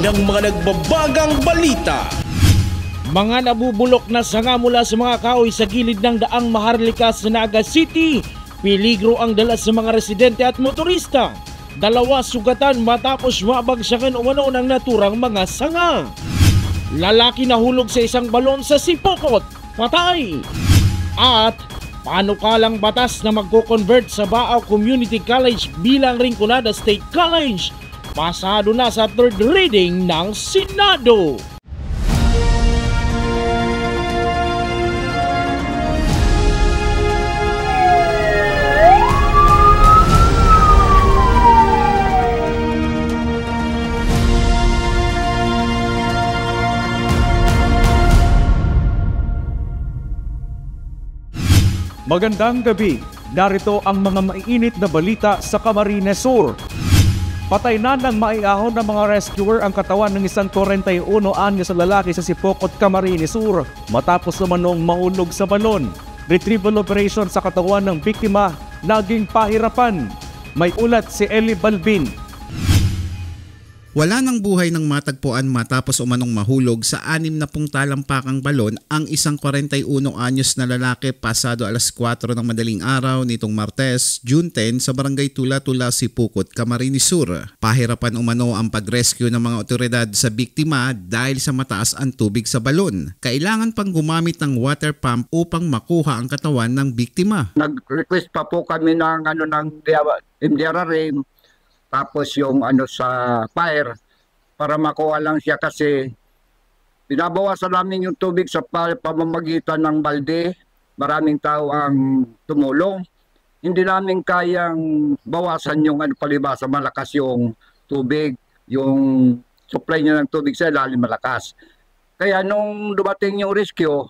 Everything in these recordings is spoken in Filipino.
ng mga nagbabagang balita. Mga nabubulok na sanga mula sa mga kahoy sa gilid ng daang Maharlika sa Naga City. Peligro ang dala sa mga residente at motorista. 2 sugatan matapos mabagsakan umano ng naturang mga sanga. Lalaki nahulog sa isang balon sa Sipokot, patay. At panukalang batas na magko-convert sa Baaw Community College bilang Rinconada State College. Pasado na sa 3rd reading ng Senado. Magandang gabi, narito ang mga maiinit na balita sa Camarines Sur. Patay na ng maiahon ng mga rescuer ang katawan ng isang 41 anyos na lalaki sa Sipokot, Camarines Sur matapos umanong mahulog sa balon. Retrieval operation sa katawan ng biktima naging pahirapan. May ulat si Eli Balbin. Wala ng buhay ng matagpuan matapos umanong mahulog sa 60 talampakang balon ang isang 41 anyos na lalaki pasado alas 4 ng madaling araw nitong Martes, June 10 sa Barangay Tula-Tula, Sipokot, Camarines Sur. Pahirapan umano ang pag-rescue ng mga otoridad sa biktima dahil sa mataas ang tubig sa balon. Kailangan pang gumamit ng water pump upang makuha ang katawan ng biktima. Nag-request pa po kami ng MDRRM. Tapos yung sa fire para makuha lang siya kasi binabawasan namin yung tubig sa pamamagitan ng balde. Maraming tao ang tumulong. Hindi namin kayang bawasan yung palibasa malakas yung tubig. Yung supply niya ng tubig sa ilalim malakas. Kaya nung dumating yung rescue,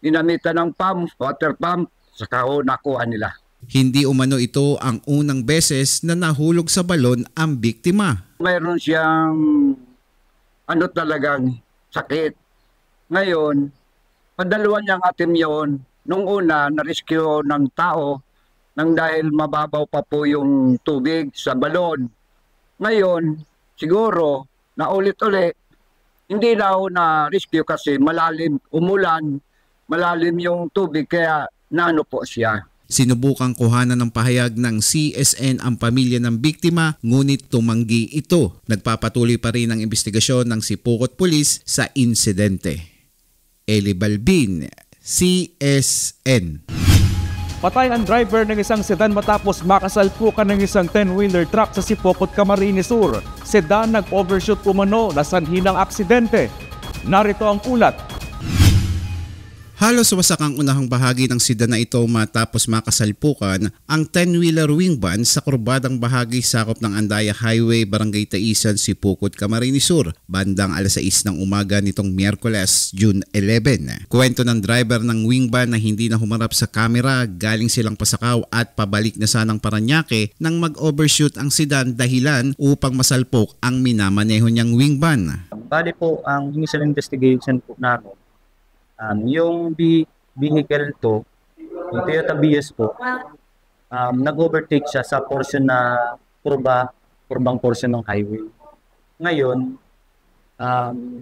ginamitan ng pump, water pump, saka nakuha nila. Hindi umano ito ang unang beses na nahulog sa balon ang biktima. Mayroon siyang talagang sakit. Ngayon, padalawa niyang atim yon. Nung una, na-rescue ng tao nang dahil mababaw pa po yung tubig sa balon. Ngayon, siguro, naulit-ulit, hindi na na-rescue kasi malalim, umulan, malalim yung tubig kaya po siya. Sinubukang kuhanan ng pahayag ng CSN ang pamilya ng biktima ngunit tumanggi ito. Nagpapatuloy pa rin ang investigasyon ng Sipokot Police sa insidente. Eli Balbin, CSN. Patay ang driver ng isang sedan matapos makasalpukan ng isang 10-wheeler truck sa Sipokot, Camarines Sur. Sedan nag-overshoot umano na sanhi ng aksidente. Narito ang ulat. Halos wasak ang unahang bahagi ng sedan na ito matapos makasalpukan ang 10-wheeler wing van sa kurbadang bahagi sakop ng Andaya Highway, Barangay Taisan, Sipokot, Camarines Sur, bandang alas 6 ng umaga nitong Miyerkules, June 11. Kwento ng driver ng wing van na hindi na humarap sa kamera, galing silang Pasakaw at pabalik na sanang Paranaque nang mag-overshoot ang sedan dahilan upang masalpok ang minamaneho niyang wing van. Bali po, ang initial investigation po namin, yung vehicle to, yung Toyota Vios po, nag-overtake siya sa portion na kurbang portion ng highway. Ngayon,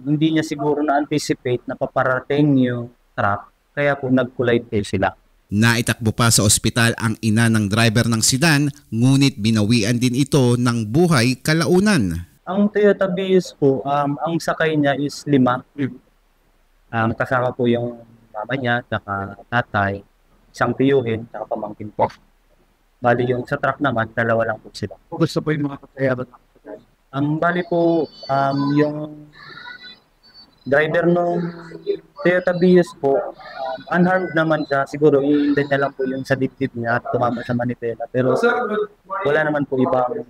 hindi niya siguro na-anticipate na paparating yung truck, kaya po nag-collide sila. Naitakbo pa sa ospital ang ina ng driver ng sedan, ngunit binawian din ito ng buhay kalaunan. Ang Toyota Vios po, ang sakay niya is 5. Kasama po yung mama niya, saka tatay, isang tiyuhin, saka pamangkin po. Bali yung sa truck naman, 2 lang po sila. Gusto po yung mga kakayaban? Bali po, yung driver ng Toyota Vios po, unharmed naman siya. Siguro, iindan niya lang po yung sa dibdib niya at tumama sa manipela. Pero wala naman po ibang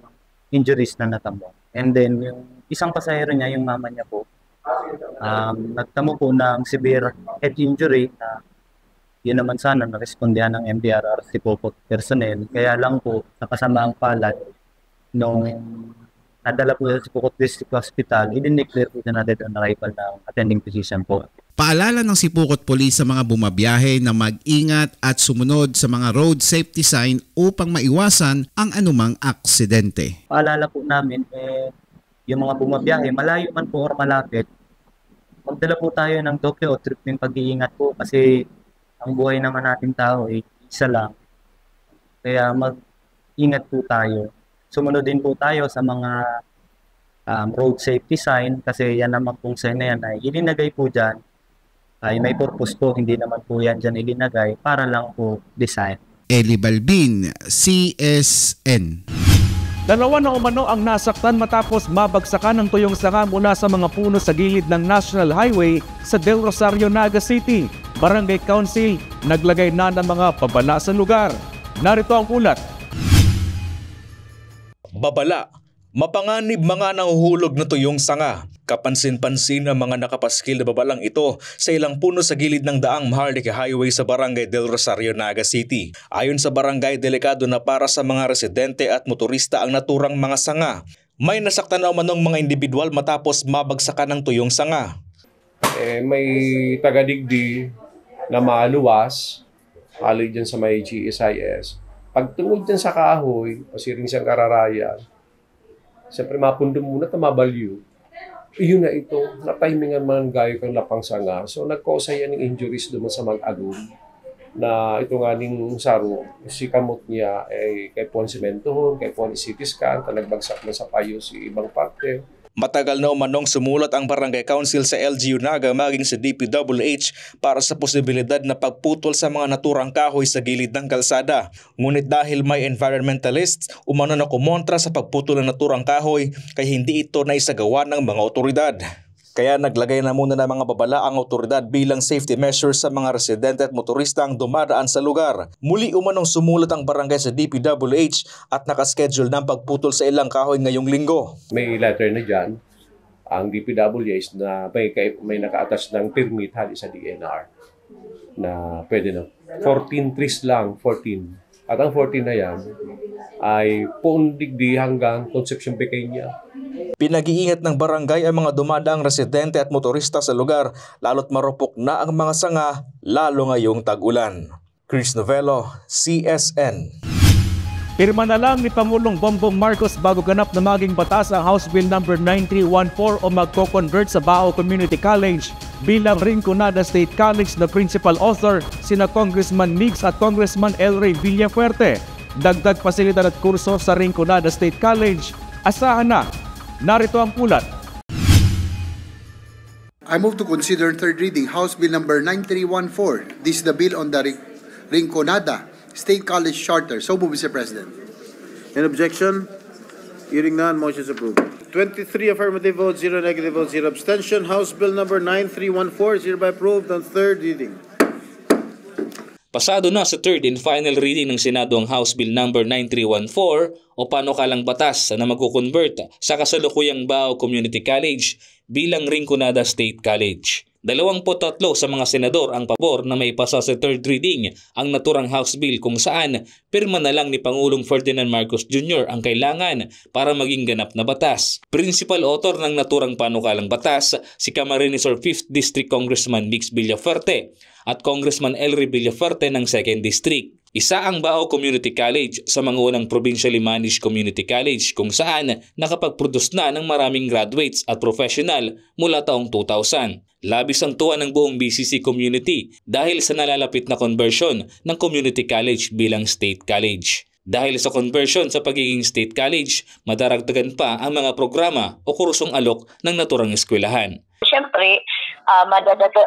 injuries na natamo. And then, yung isang pasahero niya, yung mama niya po, nagtamo po ng severe head injury na yun naman sana narespondihan ng MDRR Sipokot personnel. Kaya lang po sa kasamaang palad nung nadala po sa Sipokot District Hospital, i-declare po na dead on arrival ng attending physician po. Paalala ng Sipokot Police sa mga bumabiyahe na mag-ingat at sumunod sa mga road safety sign upang maiwasan ang anumang aksidente. Paalala po namin, yung mga bumabiyahe, malayo man po or malapit, magdala po tayo ng doble o triple yung pag-iingat po kasi ang buhay naman natin tao ay isa lang. Kaya mag-ingat po tayo. Sumunod din po tayo sa mga road safety sign kasi yan naman pong sign na yan ay ilinagay po dyan ay may purpose po, hindi naman po yan dyan ilinagay para lang po design. Eli Balbin, CSN. Dalawa na umano ang nasaktan matapos mabagsakan ng tuyong sanga mula sa mga puno sa gilid ng National Highway sa Del Rosario, Naga City. Barangay Council naglagay na ng mga pabala sa lugar. Narito ang ulat. Babala, mapanganib mga nahuhulog na tuyong sanga. Kapansin-pansin ang mga nakapaskil na babalang ito sa ilang puno sa gilid ng daang Maharlika Highway sa Barangay Del Rosario, Naga City. Ayon sa barangay, delikado na para sa mga residente at motorista ang naturang mga sanga. May nasaktan na umanong mga individual matapos mabagsakan ng tuyong sanga. May tagadigdi na maluwas, haloy dyan sa may GSIS. Pag tungod dyan sa kahoy, o siring siyang kararayan, siyempre mapundong muna at mabalyo. Iyon na ito, na-timingan man gayo kang lapang sanga. So nagkosa yan ng injuries doon sa mag-agum na ito nga ning saro, si kamot niya ay kay puan simentohon, kay puan CT scan, talagbagsak na sa payo si ibang parte. Matagal na umanong sumulat ang Barangay Council sa LGU Naga maging sa DPWH para sa posibilidad na pagputol sa mga naturang kahoy sa gilid ng kalsada. Ngunit dahil may environmentalists, umano na kumontra sa pagputol ng naturang kahoy kaya hindi ito naisagawa ng mga otoridad. Kaya naglagay na muna ng mga babala ang otoridad bilang safety measures sa mga residente at motorista ang dumadaan sa lugar. Muli umanong sumulat ang barangay sa DPWH at nakaschedule ng pagputol sa ilang kahoy ngayong linggo. May letter na dyan, ang DPWH na may naka-attach ng permit hali sa DNR na pwede na. 14 trees lang, 14. At ang 14 na yan ay Pundigdi hanggang Concepcion Pequeña. Pinag-iingat ng barangay ang mga dumadaang residente at motorista sa lugar lalo't marupok na ang mga sanga lalo ngayong tag-ulan. Chris Novello, CSN. Pirma na lang ni Pangulong Bongbong Marcos bago ganap na maging batas ang House Bill No. 9314 o magko-convert sa Bao Community College. Bilang Rinconada State College na principal author sina Congressman Mix at Congressman El Rey Villafuerte. Dagdag pasilidad at kurso sa Rinconada State College. Asahan na. Narito ang ulat. I move to consider third reading House Bill number 9314. This is the bill on the Rinconada State College Charter. So move, Mr. President. Any objection? Hearing none, motion is approved. 23 affirmative votes, 0 negative votes, 0 abstention. House Bill number 9314 is hereby approved on third reading. Pasado na sa third and final reading ng Senado ang House Bill No. 9314 o panukalang batas na magkukonvert sa kasalukuyang Bao Community College bilang Rinconada State College. 23 sa mga senador ang pabor na may pasa sa third reading ang naturang House Bill kung saan pirma na lang ni Pangulong Ferdinand Marcos Jr. ang kailangan para maging ganap na batas. Principal author ng naturang panukalang batas si Camarines Sur 5th District Congressman Mix Villafuerte at Congressman El Rey Villafuerte ng 2nd District. Isa ang Bao Community College sa mga unang provincially managed community college kung saan nakapag-produce na ng maraming graduates at professional mula taong 2000. Labis ang tuwa ng buong BCC community dahil sa nalalapit na conversion ng community college bilang state college. Dahil sa conversion sa pagiging state college, madaragdagan pa ang mga programa o kursong alok ng naturang eskwelahan. Siyempre,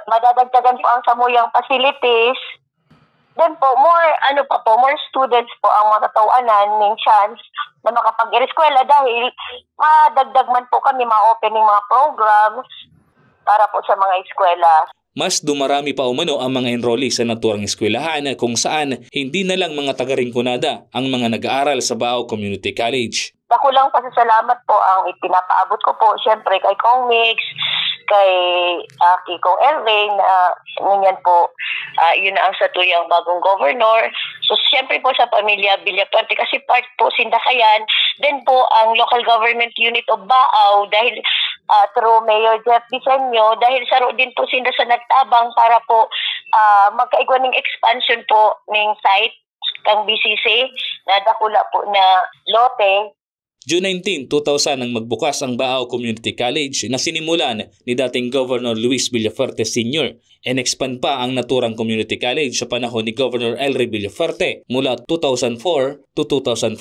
madadagdagan po ang samuyang facilities. Then po, more students po ang matatawanan ng chance na makapag-eskwela dahil madagdag man po kami ma-opening mga programs para po sa mga eskwela. Mas dumarami pa umano ang mga enrollee sa naturang eskwelahan kung saan hindi na lang mga taga-Rinconada ang mga nag-aaral sa Bao Community College. Dakulang pasasalamat po ang ipinapaabot ko po siyempre kay Kong Mix, kay Kong El Rey na ngunyan po yun na ang satuyang bagong governor. So siyempre po sa pamilya Villafuerte kasi part po Sindakayan. Then po ang local government unit of Bao dahil through Mayor Jeff Disenyo dahil saro din po sila sa nagtabang para po magkaigwan ng expansion po ng site ng BCC na dakula po na lote. June 19, 2000 nang magbukas ang Baao Community College na sinimulan ni dating Governor Luis Villaferte Sr. And-expand pa ang naturang community college sa panahon ni Governor Elry Villaferte mula 2004 to 2014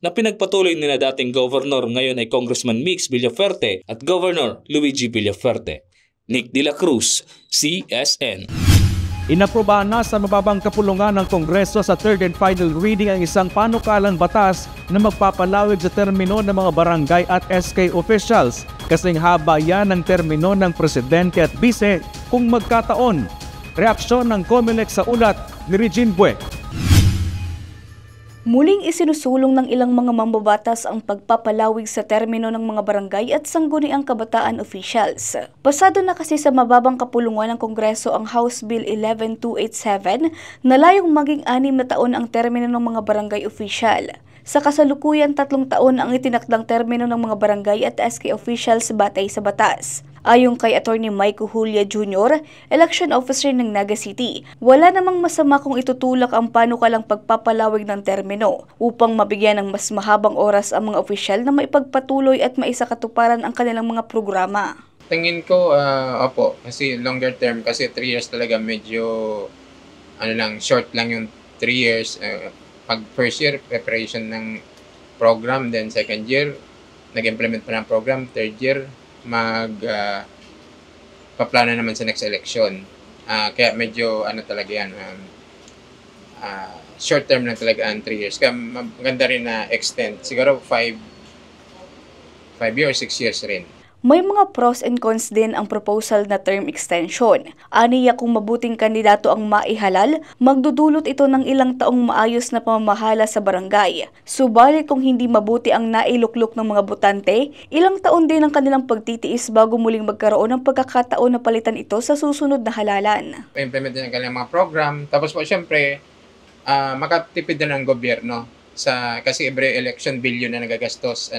na pinagpatuloy ni na dating Governor ngayon ay Congressman Mix Villaferte at Governor Luigi Villaferte. Nick De La Cruz, CSN. Inaprobahan na sa mababang kapulungan ng Kongreso sa third and final reading ang isang panukalang batas na magpapalawig sa termino ng mga barangay at SK officials. Kasing haba yan ng termino ng presidente at bise kung magkataon. Reaksyon ng COMELEC sa ulat ni Regine Bue. Muling isinusulong ng ilang mga mambabatas ang pagpapalawig sa termino ng mga barangay at sangguniang kabataan officials. Pasado na kasi sa mababang kapulungan ng Kongreso ang House Bill 11287 na layong maging 6 na taon ang termino ng mga barangay official. Sa kasalukuyan 3 taon ang itinakdang termino ng mga barangay at SK officials batay sa batas. Ayon kay Attorney Mike Julia Jr., election officer ng Naga City, wala namang masama kung itutulak ang panukalang pagpapalawig ng termino upang mabigyan ng mas mahabang oras ang mga opisyal na maipagpatuloy at maisakatuparan ang kanilang mga programa. Tingin ko, opo, kasi longer term, kasi 3 years talaga medyo short lang yung 3 years. Pag first year, preparation ng program, then second year, nag-implement pa ng program, third year, paplano naman sa next election. Kaya medyo talaga yan, short term lang talaga ang 3 years. Kaya maganda rin na extend, siguro 5 years, 6 years rin. May mga pros and cons din ang proposal na term extension. Aniya kung mabuting kandidato ang maihalal, magdudulot ito ng ilang taong maayos na pamamahala sa barangay. Subalit kung hindi mabuti ang nailuklok ng mga botante, ilang taon din ang kanilang pagtitiis bago muling magkaroon ng pagkakataon na palitan ito sa susunod na halalan. Implement din ang kanilang mga program. Tapos po siyempre, makatipid din ang gobyerno. Kasi every election, billion na nagagastos.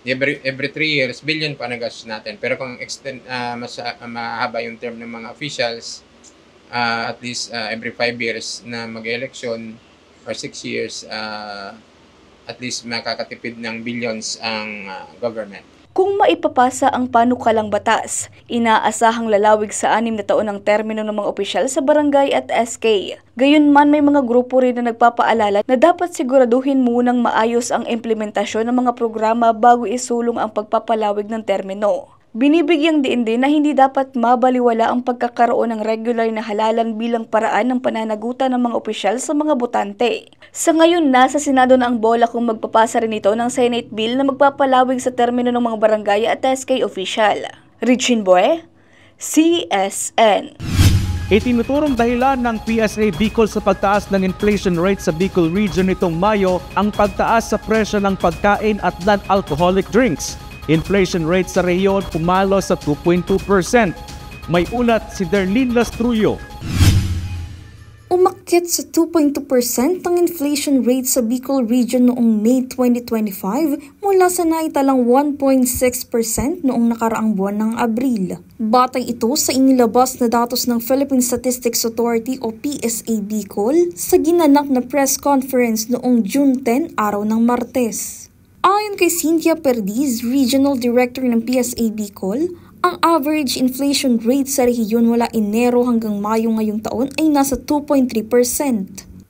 Every 3 years, billion pa nagastos natin. Pero kung mas mahaba yung term ng mga officials, at least every 5 years na mag-election or 6 years, at least makakatipid ng billions ang government. Kung maipapasa ang panukalang batas, inaasahang lalawig sa 6 na taon ang termino ng mga opisyal sa barangay at SK. Gayunman may mga grupo rin na nagpapaalala na dapat siguraduhin munang maayos ang implementasyon ng mga programa bago isulong ang pagpapalawig ng termino. Binibigyang diin din na hindi dapat mabaliwala ang pagkakaroon ng regular na halalan bilang paraan ng pananagutan ng mga opisyal sa mga botante. Sa ngayon, nasa Senado na ang bola kung magpapasa rin ito ng Senate Bill na magpapalawig sa termino ng mga barangay at SK official. Regine Bue, CSN. Itinuturong dahilan ng PSA Bicol sa pagtaas ng inflation rate sa Bicol region nitong Mayo ang pagtaas sa presyo ng pagkain at non-alcoholic drinks. Inflation rate sa rehiyon pumalo sa 2.2%. May ulat si Darlene Lastrullo. Umakyat sa 2.2% ang inflation rate sa Bicol region noong May 2025 mula sa naitalang 1.6% noong nakaraang buwan ng Abril. Batay ito sa inilabas na datos ng Philippine Statistics Authority o PSA Bicol sa ginanap na press conference noong June 10, araw ng Martes. Ayon kay Cynthia Perdiz, Regional Director ng PSA Bicol, ang average inflation rate sa rehiyon mula Enero hanggang Mayo ngayong taon ay nasa 2.3%.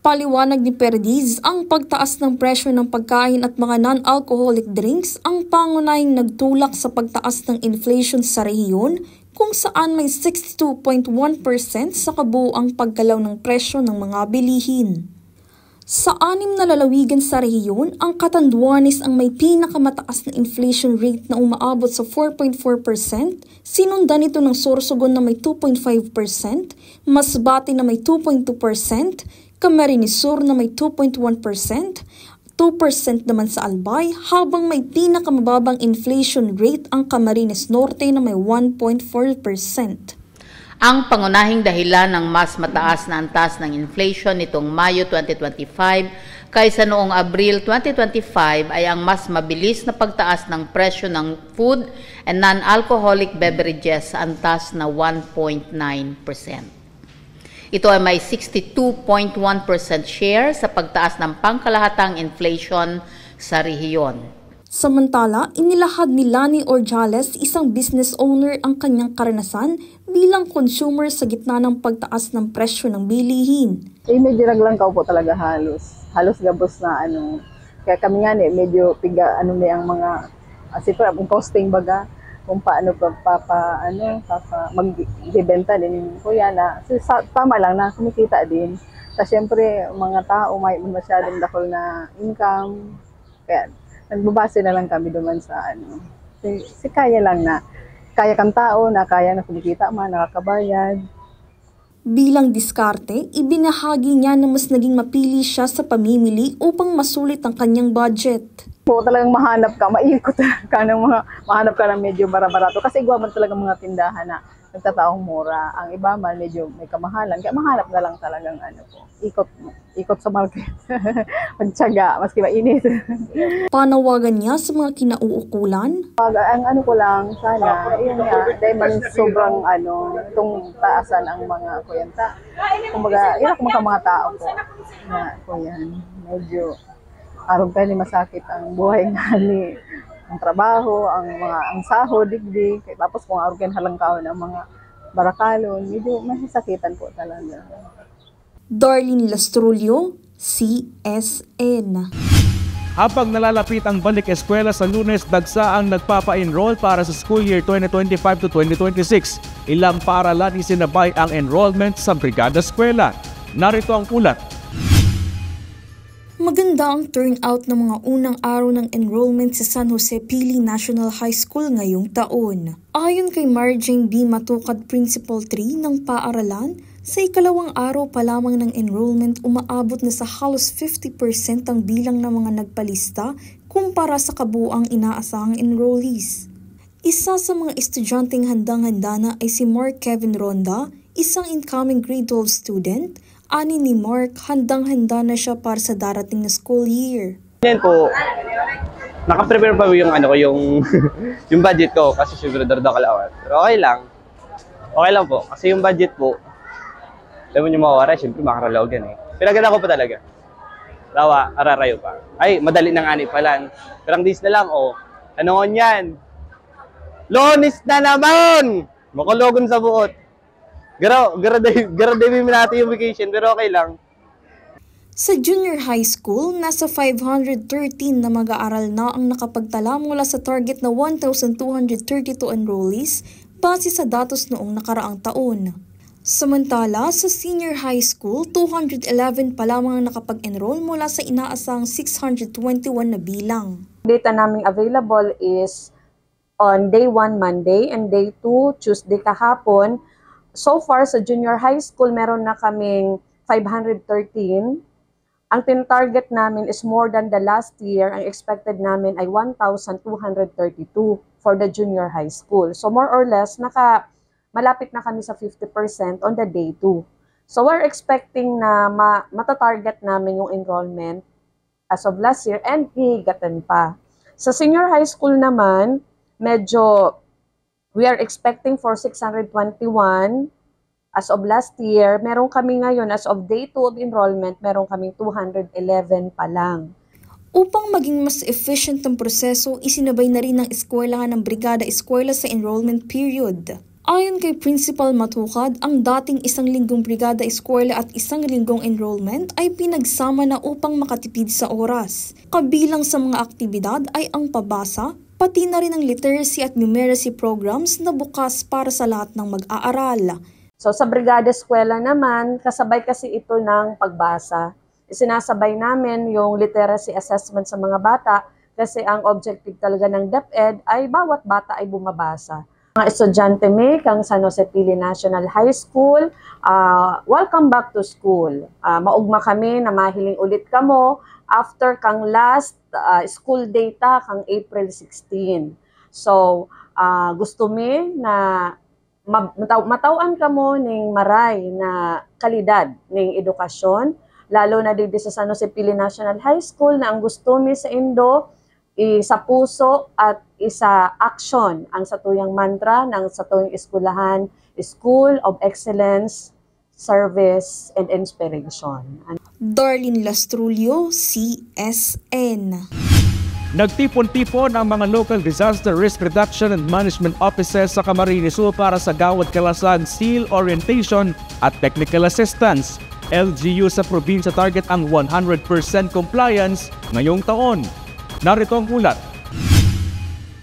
Paliwanag ni Perdiz, ang pagtaas ng presyo ng pagkain at mga non-alcoholic drinks ang pangunahing nagtulak sa pagtaas ng inflation sa rehiyon kung saan may 62.1% sa kabuuang paggalaw ng presyo ng mga bilihin. Sa 6 na lalawigan sa rehiyon, ang Catanduanes ang may pinakamataas na inflation rate na umaabot sa 4.4%, sinundan ito ng Sorsogon na may 2.5%, Masbate na may 2.2%, Camarines Sur na may 2.1%, 2% naman sa Albay, habang may pinakamababang inflation rate ang Camarines Norte na may 1.4%. Ang pangunahing dahilan ng mas mataas na antas ng inflation nitong Mayo 2025 kaysa noong Abril 2025 ay ang mas mabilis na pagtaas ng presyo ng food and non-alcoholic beverages sa antas na 1.9%. Ito ay may 62.1% share sa pagtaas ng pangkalahatang inflation sa rehiyon. Samantala, inilahad ni Lani Orjales, isang business owner, ang kanyang karanasan bilang consumer sa gitna ng pagtaas ng presyo ng bilihin. Medyo naglangaw po talaga halos gabos na kaya kami nga medyo piga may ang mga siyempre ang costing baga kung paano magbibenta din kuya na tama lang na kumikita din. Tapos siyempre mga tao may masyadong dakol na income kaya nagbabase na lang kami duman sa si kaya lang na kaya kang tao na kaya na kumikita man, nakakabayad. Bilang diskarte, ibinahagi niya na mas naging mapili siya sa pamimili upang masulit ang kanyang budget. Po talagang mahanap ka, maikot ka ng mahanap ka ng medyo bara-barato kasi igwa man talaga mga tindahan na nagtataong mura. Ang iba man medyo may kamahalan, kaya mahanap na lang talagang ikot sa market. Pagtsaga, maski mainit. Panawagan niya sa mga kinauukulan? Ang ko lang sana, yun nga, dahil man sobrang itong taasan ang mga kuyanta. Kumbaga, yun ako mga tao po na kuyan, medyo arog ka ni masakit ang buhay nga ni ang trabaho, ang sahod, digdig, tapos kung arugan halang kaon ang mga barakalon, medyo masasakitan po talaga. Darlene Lastrulio, CSN. Habang nalalapit ang balik eskwela sa Lunes, dagsa ang nagpapa-enroll para sa school year 2025 to 2026. Ilang paaralan isinabay ang enrollment sa Brigada Eskwela. Narito ang ulat. Maganda ang turnout ng mga unang araw ng enrollment sa San Jose Pili National High School ngayong taon. Ayon kay Mary Jane B. Matukad, Principal 3 ng paaralan, sa ikalawang araw pa lamang ng enrollment umaabot na sa halos 50% ang bilang ng mga nagpalista kumpara sa kabuuang inaasahang enrollees. Isa sa mga estudyanteng handang-handa na ay si Mark Kevin Ronda, isang incoming grade 12 student. Ani ni Mark, handang-handa na siya para sa darating na school year. Yan po, nakaprepare pa yung yung budget ko kasi siguro dardakal awat. Pero okay lang po kasi yung budget po, alam mo yung mawawara, siyempre makaralaw yan Pinaganda ko pa talaga. Lawa, ararayo pa. Ay, madali ng ani pala. Perang days na lang, ano yan? Lunes na naman! Makalogon sa buot. Garadayin natin yung vacation, pero okay lang. Sa junior high school, nasa 513 na mag-aaral na ang nakapagtala mula sa target na 1,232 enrollees base sa datos noong nakaraang taon. Samantala, sa senior high school, 211 pa lamang ang nakapag-enroll mula sa inaasahang 621 na bilang. Data naming available is on day 1 Monday and day 2 Tuesday kahapon. So far, sa junior high school, meron na kaming 513. Ang tin-target namin is more than the last year. Ang expected namin ay 1,232 for the junior high school. So more or less, malapit na kami sa 50% on the day 2. So we're expecting na matatarget namin yung enrollment as of last year and higatan pa. Sa senior high school naman, we are expecting for 621 as of last year. Meron kami ngayon, as of day 2 of enrollment, meron kaming 211 pa lang. Upang maging mas efficient ang proseso, isinabay na rin ng eskwelahan ng Brigada Eskwela sa enrollment period. Ayon kay Principal Matukad, ang dating 1 linggong Brigada Eskwela at 1 linggong enrollment ay pinagsama na upang makatipid sa oras. Kabilang sa mga aktibidad ay ang pabasa, pati na rin ang literacy at numeracy programs na bukas para sa lahat ng mag-aaral. So sa Brigada Eskwela naman, kasabay kasi ito ng pagbasa. Isinasabay namin yung literacy assessment sa mga bata kasi ang objective talaga ng DepEd ay bawat bata ay bumabasa. Mga estudyante kang San Jose Pili National High School, welcome back to school. Maugma kami na mahiling ulit kamo after kang last school data kang April 16. So, gusto mi na matawan kamo ning maray na kalidad ning edukasyon, lalo na dito sa San Jose Pili National High School na ang gusto mi sa Indo, isa puso at isa action ang satuyang mantra ng satuyang eskwelahan, School of Excellence, Service, and Inspiration. Darlene Lastrulio, CSN. Nagtipon-tipon ang mga local disaster risk reduction and management offices sa Camarines Sur para sa Gawad Kalasag SEAL orientation at technical assistance. LGU sa probinsya target ang 100% compliance ngayong taon. Narito ang ulat.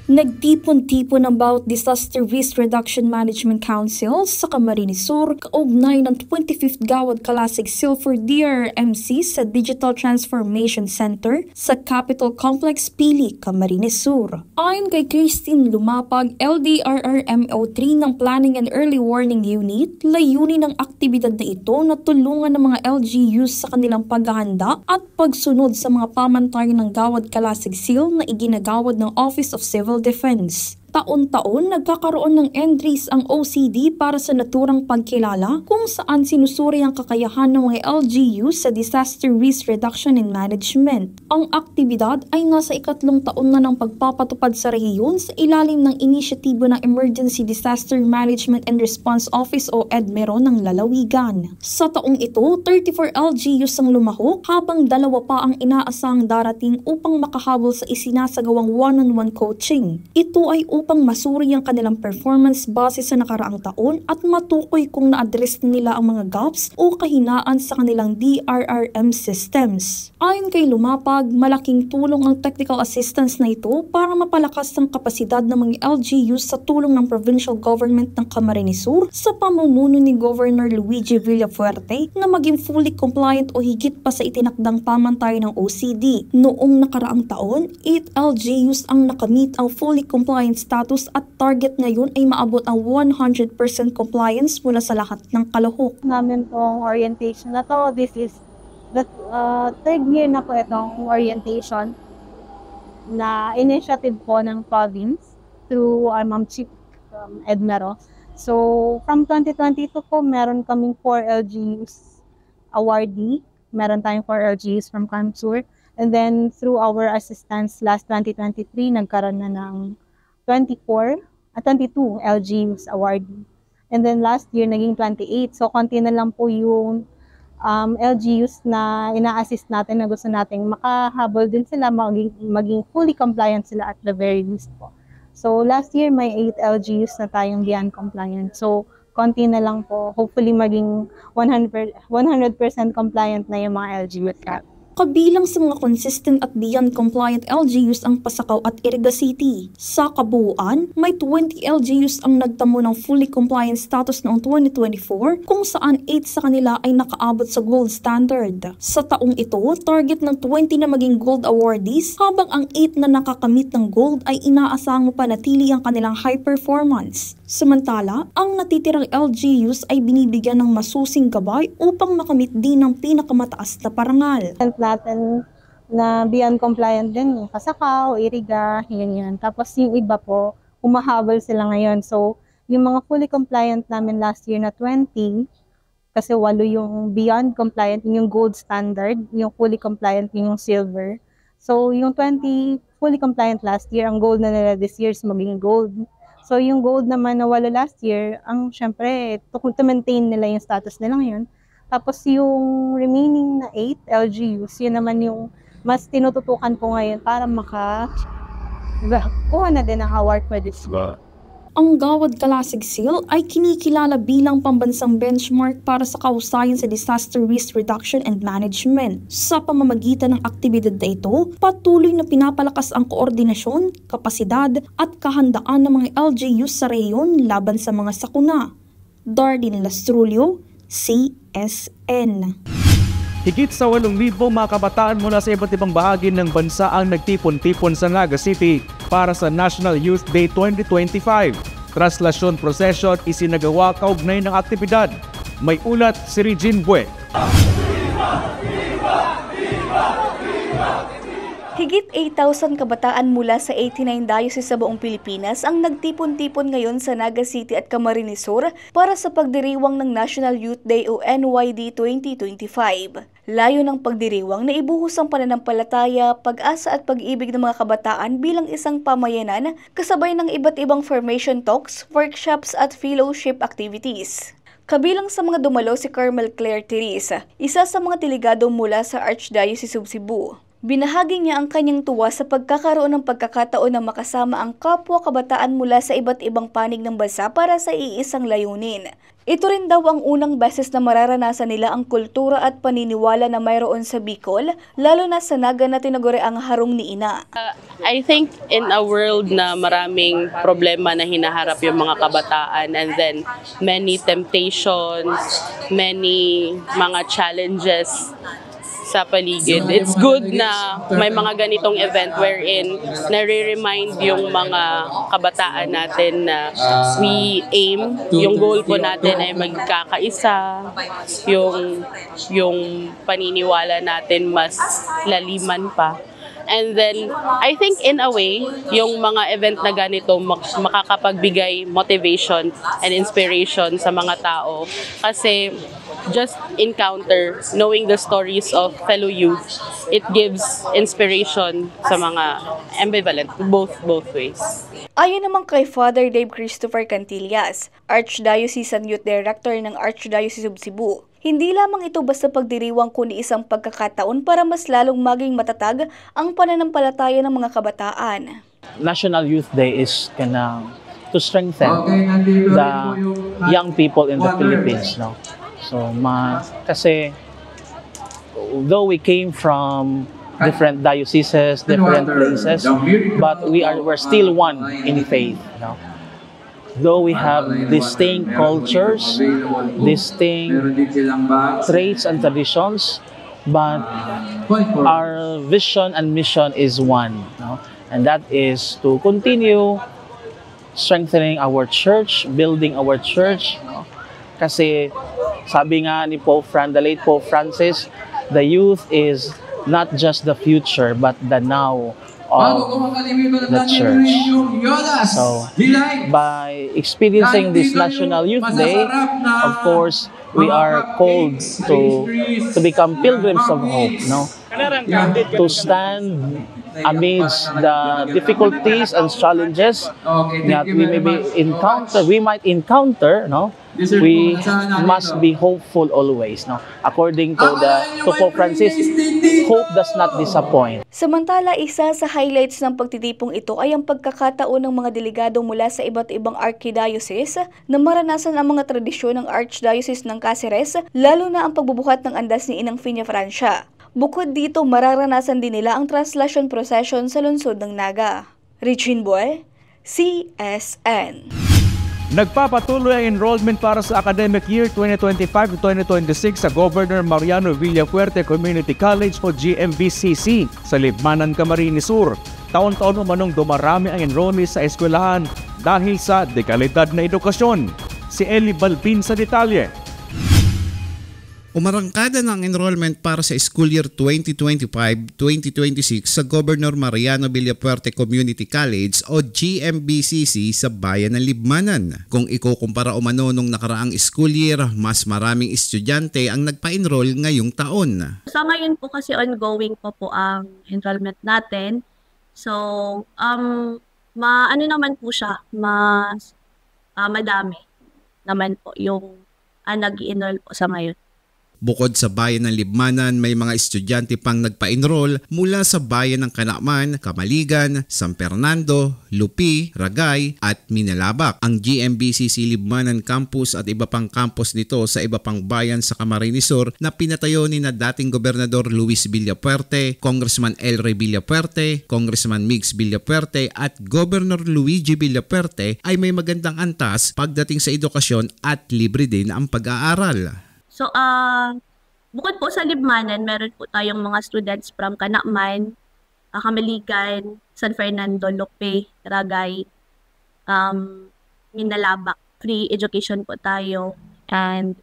Nagtipon-tipon ang bawat Disaster Risk Reduction Management Council sa Camarines Sur kaugnay ng 25th Gawad Kalasag Silver DRRMC sa Digital Transformation Center sa Capitol Complex, Pili, Camarines Sur. Ayon kay Christine Lumapag, LDRRMO3 ng Planning and Early Warning Unit, layunin ng aktibidad na ito na tulungan ng mga LGUs sa kanilang paghahanda at pagsunod sa mga pamantayan ng Gawad Kalasag SEAL na iginagawad ng Office of Civil Defense. Taon-taon nagkakaroon ng entries ang OCD para sa naturang pagkilala kung saan sinusuri ang kakayahan ng mga LGU sa Disaster Risk Reduction and Management. Ang aktibidad ay nasa ikatlong taon na ng pagpapatupad sa rehiyon sa ilalim ng inisyatibo ng Emergency Disaster Management and Response Office o EDMERO ng lalawigan. Sa taong ito, 34 LGUs ang lumahok habang 2 pa ang inaasahang darating upang makahabol sa isinasagawang one-on-one coaching. Ito ay upang masuri ang kanilang performance base sa nakaraang taon at matukoy kung na-address nila ang mga gaps o kahinaan sa kanilang DRRM systems. Ayon kay Lumapag, malaking tulong ang technical assistance na ito para mapalakas ang kapasidad ng mga LGUs sa tulong ng provincial government ng Camarines Sur sa pamumuno ni Governor Luigi Villafuerte na maging fully compliant o higit pa sa itinakdang pamantayan ng OCD. Noong nakaraang taon, 8 LGUs ang nakamit ang fully compliant status at target ngayon ay maabot ang 100% compliance mula sa lahat ng kalahok. Namin pong orientation na to, this is the third year na po itong orientation na initiative po ng province through our Ma'am Chief EDMERO. So from 2022 po, meron kaming 4 LGUs awardee, meron tayong 4 LGUs from CAMSUR, and then through our assistance last 2023, nagkaroon na ng 22 LGUs awardee. And then last year, naging 28. So, konti na lang po yung LGUs na ina-assist natin na gusto nating makahabol din sila, maging fully compliant sila at the very least po. So, last year, may 8 LGUs na tayong beyond compliant. So, konti na lang po. Hopefully, maging 100% compliant na yung mga LGUs. Kabilang sa mga consistent at beyond compliant LGUs ang Pasakaw at Iriga City. Sa kabuuan, may 20 LGUs ang nagtamo ng fully compliant status noong 2024 kung saan 8 sa kanila ay nakaabot sa gold standard. Sa taong ito, target ng 20 na maging gold awardees habang ang 8 na nakakamit ng gold ay inaasahang mapanatili ang kanilang high performance. Samantala, ang natitirang LGUs ay binibigyan ng masusing gabay upang makamit din ng pinakamataas na parangal. Natin na beyond compliant din, yung Pasakaw, Iriga, yan. Tapos yung iba po, humahabol sila ngayon. So, yung mga fully compliant namin last year na 20, kasi 8 yung beyond compliant, yung gold standard, yung fully compliant, yung silver. So, yung 20 fully compliant last year, ang gold na nila this year is maging gold. So, yung gold naman na 8 last year, ang syempre, to maintain nila yung status nila ngayon. Tapos yung remaining na 8 LGUs, yun naman yung mas tinututukan ko ngayon para makakuha na din ang award for this year. Ang Gawad Kalasag SEAL ay kinikilala bilang pambansang benchmark para sa kahusayan sa disaster risk reduction and management. Sa pamamagitan ng aktibidad na ito, patuloy na pinapalakas ang koordinasyon, kapasidad at kahandaan ng mga LGUs sa rehiyon laban sa mga sakuna. Darlene Lastrulio, CSN. Higit sa 8,000 mga kabataan mula sa iba't ibang bahagi ng bansa ang nagtipon-tipon sa Naga City para sa National Youth Day 2025. Traslasyon procession isinagawa kaugnay ng aktibidad. May ulat si Regine Bue. Higit 8,000 kabataan mula sa 89 diocese sa buong Pilipinas ang nagtipon-tipon ngayon sa Naga City at Camarines Sur para sa pagdiriwang ng National Youth Day o NYD 2025. Layo ng pagdiriwang na ibuhos ang pananampalataya, pag-asa at pag-ibig ng mga kabataan bilang isang pamayanan kasabay ng iba't ibang formation talks, workshops at fellowship activities. Kabilang sa mga dumalo si Carmel Claire Teresa, isa sa mga delegado mula sa Archdiocese of Cebu. Binahagi niya ang kanyang tuwa sa pagkakaroon ng pagkakataon na makasama ang kapwa kabataan mula sa iba't ibang panig ng bansa para sa iisang layunin. Ito rin daw ang unang beses na mararanasan nila ang kultura at paniniwala na mayroon sa Bicol, lalo na sa Naga na tinaguri ang harong ni Ina. I think in a world na maraming problema na hinaharap yung mga kabataan, and then many temptations, many mga challenges sa paligid. It's good na may mga ganitong event wherein nare-remind yung mga kabataan natin na we aim, yung goal po natin ay magkakaisa, yung paniniwala natin mas laliman pa. And then, I think in a way, yung mga event na ganito makakapagbigay motivation and inspiration sa mga tao. Kasi just encounter, knowing the stories of fellow youth, it gives inspiration sa mga ambivalent, both ways. Ayon naman kay Father Dave Christopher Cantillas, Archdiocesan Youth Director ng Archdiocese of Cebu, hindi lamang ito basta pagdiriwang kundi isang pagkakataon para mas lalong maging matatag ang pananampalataya ng mga kabataan. National Youth Day is to strengthen the young people in the Philippines, no? So, kasi though we came from different dioceses, different places, but we're still one in faith, no? Though we have distinct cultures, distinct traits and traditions, but our vision and mission is one, no? And that is to continue strengthening our church, building our church, no? Kasi sabi nga ni the late Pope Francis, the youth is not just the future but the now of the church. So, by experiencing this National Youth Day, of course, we are called to become pilgrims of hope, no? To stand amidst the difficulties and challenges that we might encounter, no? We must be hopeful always, no? According to Pope Francis, hope does not disappoint. Samantala, isa sa highlights ng pagtitipong ito ay ang pagkakataon ng mga delegado mula sa iba't ibang archdiocese na maranasan ang mga tradisyon ng Archdiocese ng Cáceres, lalo na ang pagbubuhat ng andas ni Inang Fina Francia. Bukod dito, mararanasan din nila ang translation procession sa lungsod ng Naga. Regine Boy, CSN. Nagpapatuloy ang enrollment para sa academic year 2025-2026 sa Governor Mariano Villafuerte Community College o GMVCC sa Libmanan, Camarines Sur. Taon-taon umanong dumarami ang enrollees sa eskwelahan dahil sa dekalidad na edukasyon. Si Eli Balbin sa detalye. Umarangkada ng enrollment para sa school year 2025-2026 sa Governor Mariano Villafuerte Community College o GMVCC sa bayan ng Libmanan. Kung ikukumpara umano nung nakaraang school year, mas maraming estudyante ang nagpa-enroll ngayong taon. Sa ngayon po kasi ongoing po ang enrollment natin. So, naman po siya, madami naman po yung nag-i-enroll po sa ngayon. Bukod sa bayan ng Libmanan, may mga estudyante pang nagpa-enroll mula sa bayan ng Kanakman, Kamaligan, San Fernando, Lupi, Ragay at Minalabak. Ang GMVCC Libmanan Campus at iba pang campus nito sa iba pang bayan sa Camarines Sur na pinatayo ni na dating Gobernador Luis Villafuerte, Congressman El Rey Villafuerte, Congressman Migs Villafuerte at Governor Luigi Villafuerte ay may magandang antas pagdating sa edukasyon at libre din ang pag-aaral. So, bukod po sa Libmanan, meron po tayong mga students from Kanakman, Kamaligan, San Fernando, Lupe, Ragay, Minalabak. Free education po tayo. And,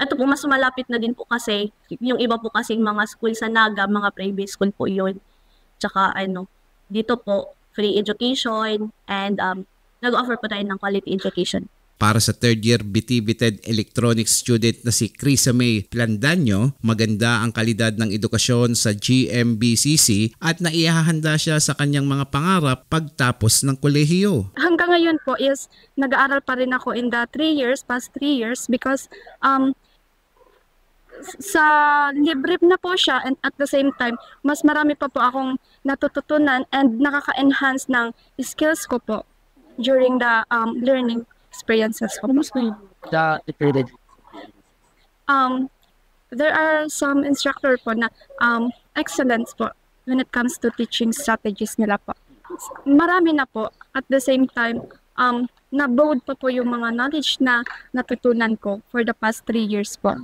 ito po, mas malapit na din po kasi, yung iba po kasing mga school sa Naga, mga private school po yun. Tsaka, dito po, free education, and nag-offer po tayo ng quality education. Para sa third year BT-BTED electronics student na si Crisa May Plandanyo, maganda ang kalidad ng edukasyon sa GMVCC at naihahanda siya sa kanyang mga pangarap pagtapos ng kolehiyo. Hanggang ngayon po is nag-aaral pa rin ako in the past 3 years because sa libre na po siya, and at the same time, mas marami pa po akong natututunan and nakaka-enhance ng skills ko po during the learning experiences ko. There are some instructor po na excellence po when it comes to teaching strategies nila po. Marami na po. At the same time, na-broad pa po yung mga knowledge na natutunan ko for the past 3 years po.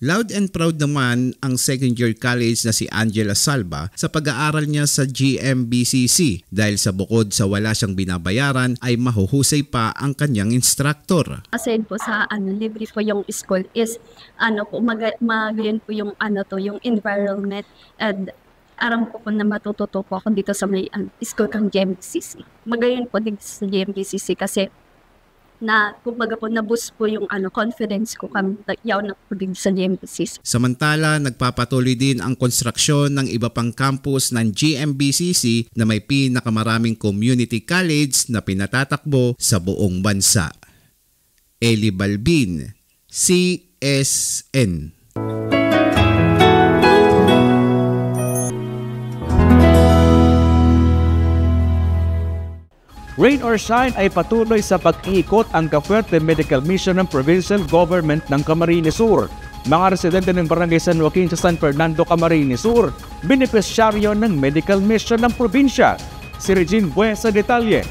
Loud and proud naman ang second year college na si Angela Salva sa pag-aaral niya sa GMBCC dahil sa bukod sa wala siyang binabayaran ay mahuhusay pa ang kanyang instructor. Aside po sa libre po yung school is magayon po yung yung environment, and aram ko po na matututo po ako dito sa may school kang GMBCC. Magayon po dito sa GMBCC kasi na kumbaga po na-boost po yung confidence ko kami yaw na po din sa GMBCC. Samantala, nagpapatuloy din ang konstruksyon ng iba pang campus ng GMBCC na may pinakamaraming community college na pinatatakbo sa buong bansa. Eli Balbin, CSN. Rain or shine ay patuloy sa pag-iikot ang Cafuerte Medical Mission ng Provincial Government ng Camarines Sur. Mga residente ng Barangay San Joaquin sa San Fernando, Camarines Sur, benepisyaryo ng medical mission ng probinsya. Si Regine Bue sa detalye.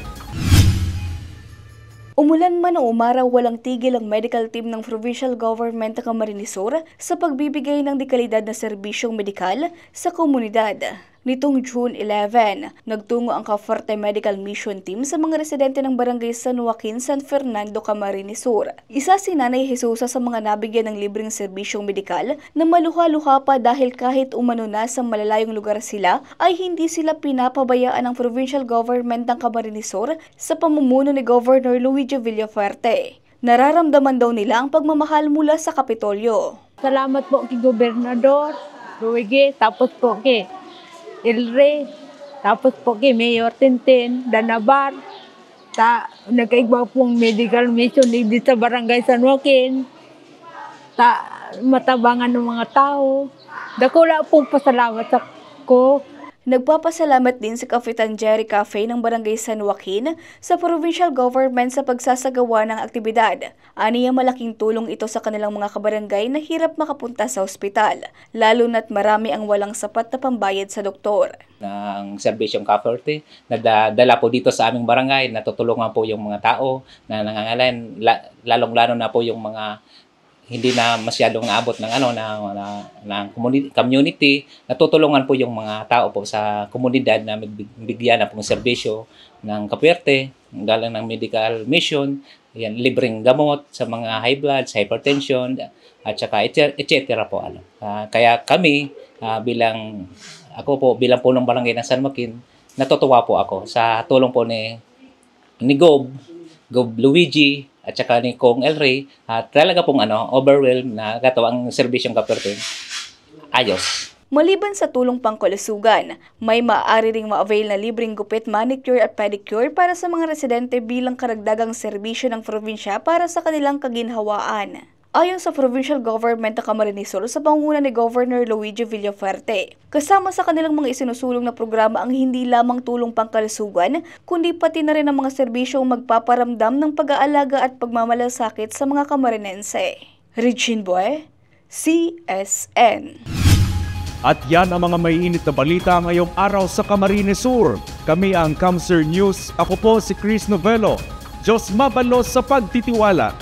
Umulan man o umaraw, walang tigil ang medical team ng Provincial Government ng Camarines Sur sa pagbibigay ng dekalidad na serbisyong medikal sa komunidad. Nitong June 11, nagtungo ang Cafuerte Medical Mission Team sa mga residente ng Barangay San Joaquin, San Fernando, Camarines Sur. Isa si Nanay Jesusa sa mga nabigyan ng libreng serbisyong medikal na maluha-luha pa dahil kahit umano na sa malalayong lugar sila, ay hindi sila pinapabayaan ng Provincial Government ng Camarines Sur sa pamumuno ni Governor Luigi Villafuerte. Nararamdaman daw nila ang pagmamahal mula sa Kapitolyo. Salamat po kay Gobernador Luigi, tapos po kay Ilre, tapos po kay Mayor Tintin, Danabar, nagkaigba pong medical mission dito sa Barangay San Joaquin, matabangan ng mga tao. Dakula pong pasalamat ko. Nagpapasalamat din si Kapitan Jerry Cafe ng Barangay San Joaquin sa provincial government sa pagsasagawa ng aktibidad. Aniya malaking tulong ito sa kanilang mga kabarangay na hirap makapunta sa ospital, lalo na't marami ang walang sapat na pambayad sa doktor. Ang serbisyong Cafuerte, nadala po dito sa aming barangay, natutulungan po yung mga tao na nangangailangan, lalong-lalo na po yung mga hindi na masyadong naabot ng community, natutulungan po yung mga tao po sa komunidad na magbigyan na pong serbisyo ng Cafuerte, galang ng medical mission, yan, libreng gamot sa mga high blood, hypertension, at saka etc. po. Kaya kami, bilang punong barangay ng San Joaquin, natutuwa po ako sa tulong po ni Gob Luigi, at saka ni Kong El Rey, talaga pong overwhelmed na ang serbisyong Cafuerte. Ayos. Maliban sa tulong pangkalusugan, may maaari ring ma-avail na libreng gupit, manicure at pedicure para sa mga residente bilang karagdagang serbisyo ng probinsya para sa kanilang kaginhawaan. Ayon sa Provincial Government ng Camarines Sur sa pangunguna ni Governor Luigi Villafuerte, kasama sa kanilang mga isinusulong na programa ang hindi lamang tulong pangkalusugan, kundi pati na rin ang mga serbisyong magpaparamdam ng pag-aalaga at pagmamalasakit sa mga Camarinense. Regine Bue, CSN. At yan ang mga maiinit na balita ngayong araw sa Camarines Sur. Kami ang Camsur News. Ako po si Chris Novello. Diyos mabalos sa pagtitiwala.